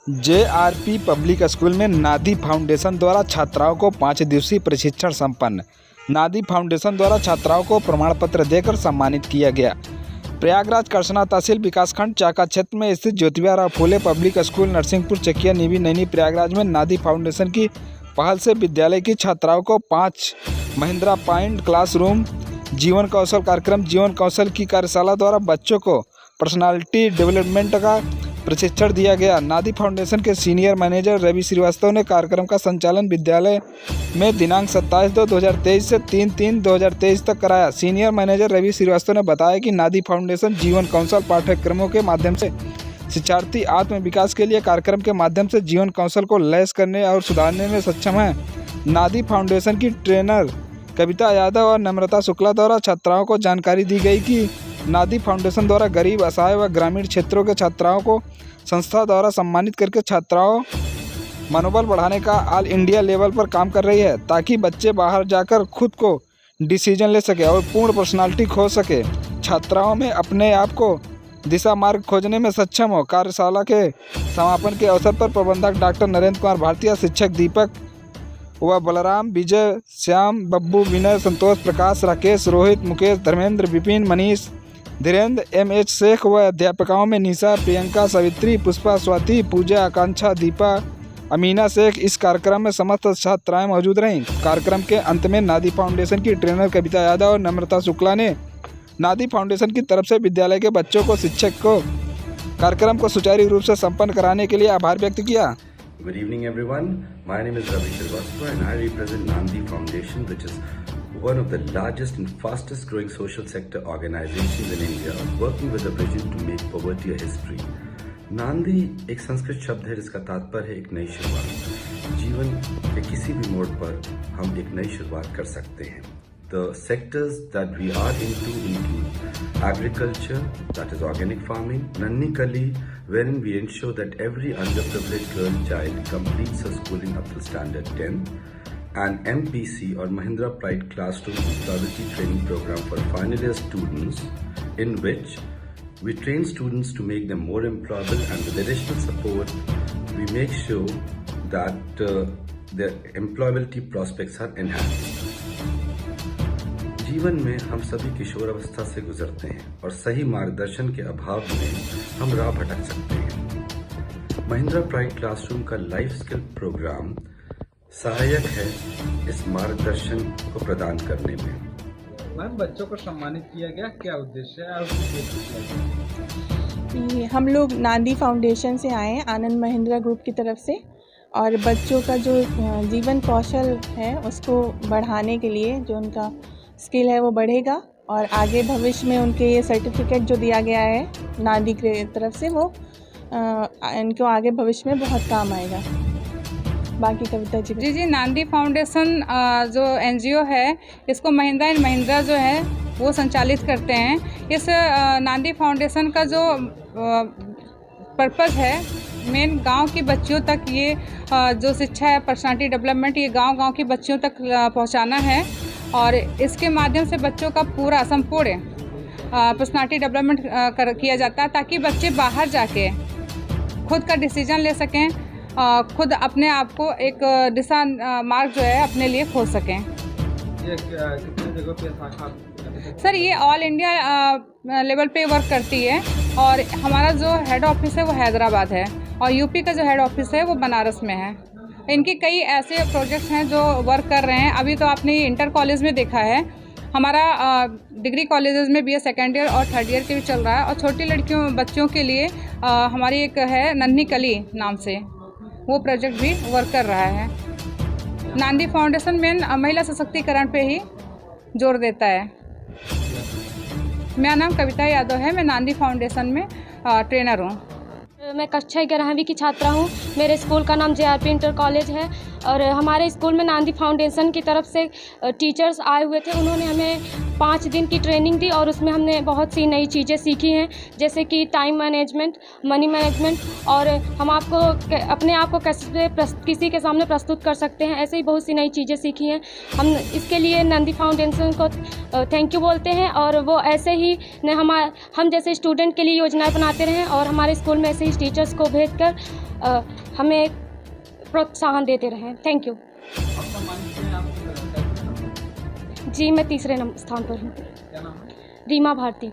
GRP public school में नादी foundation द्वारा छात्राओं को 5 दिवसीय प्रशिक्षण संपन्न। नादी फाउंडेशन द्वारा छात्राओं को प्रमाण पत्र देकर सम्मानित किया गया। प्रयागराज करसना तहसील विकासखंड चाका क्षेत्र में स्थित ज्योतिबा राव फूले पब्लिक स्कूल नरसिंहपुर चकिया नीवी नैनी प्रयागराज में नादी फाउंडेशन की पहल से विद्यालय की छात्राओं को 5 महिंद्रा पॉइंट क्लासरूम जीवन कौशल कार्यक्रम जीवन कौशल की कार्यशाला द्वारा बच्चों को पर्सनालिटी डेवलपमेंट का प्रशिक्षण दिया गया। नादी फाउंडेशन के सीनियर मैनेजर रवि श्रीवास्तव ने कार्यक्रम का संचालन विद्यालय में दिनांक 27/2/2023 से 3/3/2023 तक कराया। सीनियर मैनेजर रवि श्रीवास्तव ने बताया कि नादी फाउंडेशन जीवन कौशल पाठ्यक्रमों के माध्यम से शिक्षार्थी आत्म विकास के लिए कार्यक्रम के माध्यम से जीवन कौशल को लैस करने और सुधारने में सक्षम है। नादी फाउंडेशन की ट्रेनर कविता यादव और नम्रता शुक्ला द्वारा छात्राओं को जानकारी दी गई कि नादी फाउंडेशन द्वारा गरीब असहाय व ग्रामीण क्षेत्रों के छात्राओं को संस्था द्वारा सम्मानित करके छात्राओं मनोबल बढ़ाने का ऑल इंडिया लेवल पर काम कर रही है, ताकि बच्चे बाहर जाकर खुद को डिसीजन ले सके और पूर्ण पर्सनालिटी खो सके, छात्राओं में अपने आप को दिशा मार्ग खोजने में सक्षम हो। कार्यशाला के समापन के अवसर पर प्रबंधक डॉक्टर नरेंद्र कुमार भारतीय, शिक्षक दीपक व बलराम, विजय, श्याम, बब्बू, विनय, संतोष, प्रकाश, राकेश, रोहित, मुकेश, धर्मेंद्र, विपिन, मनीष, धीरेन्द्र, एमएच शेख व अध्यापकाओं में निशा, प्रियंका, सावित्री, पुष्पा, स्वाति, पूजा, आकांक्षा, दीपा, अमीना शेख इस कार्यक्रम में समस्त छात्राएं मौजूद रहीं। कार्यक्रम के अंत में नादी फाउंडेशन की ट्रेनर कविता यादव और नम्रता शुक्ला ने नादी फाउंडेशन की तरफ से विद्यालय के बच्चों को शिक्षक को कार्यक्रम को सुचारू रूप से संपन्न कराने के लिए आभार व्यक्त किया। Good evening everyone, my name is Ravi Srivastava and I represent Nandi Foundation, which is one of the largest and fastest growing social sector organizations in India, working with a vision to make poverty a history. नांदी एक संस्कृत शब्द है जिसका तात्पर्य है एक नई शुरुआत। जीवन के किसी भी मोड़ पर हम एक नई शुरुआत कर सकते हैं। The sectors that we are into include agriculture, that is organic farming, Nanni Kali, wherein we ensure that every underprivileged girl child completes her schooling up to standard 10, and MPC or Mahindra Pride Classroom Employability Training Program for final year students, in which we train students to make them more employable, and with additional support, we make sure that their employability prospects are enhanced. जीवन में हम सभी किशोर अवस्था से गुजरते हैं और सही मार्गदर्शन के अभाव में हम राह भटक सकते हैं। महिंद्रा प्राइड क्लासरूम का लाइफ स्किल प्रोग्राम सहायक है इस मार्गदर्शन को प्रदान करने में। मैम, बच्चों को सम्मानित किया गया, क्या उद्देश्य है और हम लोग नादी फाउंडेशन से आए हैं, आनंद महिंद्रा ग्रुप की तरफ से, और बच्चों का जो जीवन कौशल है उसको बढ़ाने के लिए जो उनका स्किल है वो बढ़ेगा और आगे भविष्य में उनके ये सर्टिफिकेट जो दिया गया है नादी की तरफ से वो इनको आगे भविष्य में बहुत काम आएगा। बाकी कविता जी। नांदी फाउंडेशन जो एनजीओ है इसको महिंद्रा एंड महिंद्रा जो है वो संचालित करते हैं। इस नांदी फाउंडेशन का जो पर्पज़ है मेन गांव की बच्चियों तक ये जो शिक्षा है पर्सनालिटी डेवलपमेंट ये गांव की बच्चियों तक पहुंचाना है और इसके माध्यम से बच्चों का पूरा संपूर्ण पर्सनालिटी डेवलपमेंट किया जाता है, ताकि बच्चे बाहर जाके खुद का डिसीजन ले सकें, खुद अपने आप को एक दिशा मार्ग जो है अपने लिए खोज सकें। सर ये ऑल इंडिया लेवल पे वर्क करती है और हमारा जो हेड ऑफिस है वो हैदराबाद है और यूपी का जो हेड ऑफिस है वो बनारस में है। इनके कई ऐसे प्रोजेक्ट्स हैं जो वर्क कर रहे हैं। अभी तो आपने इंटर कॉलेज में देखा है, हमारा डिग्री कॉलेजेस में BA सेकेंड ईयर और थर्ड ईयर के भी चल रहा है और छोटी लड़कियों बच्चों के लिए हमारी एक है नन्ही कली नाम से वो प्रोजेक्ट भी वर्क कर रहा है। नांदी फाउंडेशन मेन महिला सशक्तिकरण पे ही जोर देता है। मेरा नाम कविता यादव है, मैं नांदी फाउंडेशन में ट्रेनर हूँ। मैं कक्षा 11वीं की छात्रा हूँ। मेरे स्कूल का नाम JRP इंटर कॉलेज है और हमारे स्कूल में नांदी फाउंडेशन की तरफ से टीचर्स आए हुए थे। उन्होंने हमें 5 दिन की ट्रेनिंग दी और उसमें हमने बहुत सी नई चीज़ें सीखी हैं, जैसे कि टाइम मैनेजमेंट, मनी मैनेजमेंट और हम आपको अपने आप को कैसे किसी के सामने प्रस्तुत कर सकते हैं, ऐसे ही बहुत सी नई चीज़ें सीखी हैं। हम इसके लिए नांदी फाउंडेशन को थैंक यू बोलते हैं और वो ऐसे ही हम जैसे स्टूडेंट के लिए योजनाएं बनाते रहें और हमारे स्कूल में ऐसे ही टीचर्स को भेजकर हमें प्रोत्साहन देते रहें। Thank you. जी मैं तीसरे स्थान पर हूँ। रीमा भारती।